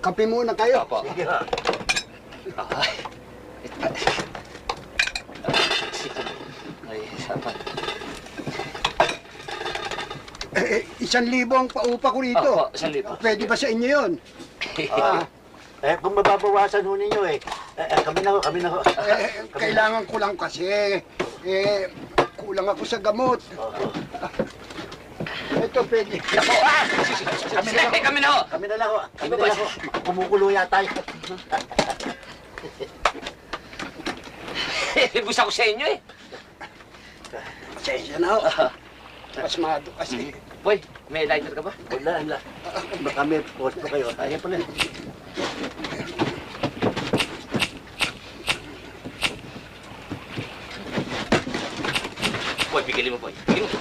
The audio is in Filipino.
Kape muna kayo. Opo. Sige ha. Ay. Ay, sapat. 1,000 ang paupa ko rito. Opo, 1,000. Pwede ba sa inyo yun? Ah, kung mababawasan ho ninyo kami na ho. Kailangan ko lang kasi. Kulang ako sa gamot. Ito pwede. Naku! Kami na ho! Kami na lang ho. Kumukulo yata yun. Ibus ako sa inyo eh. Pasensya na ho. Pasmado kasi. Boy, may lighter ka ba? Wala. Baka may posto kayo. Ayan pala. Boy, bigilin mo, boy. Bigilin mo.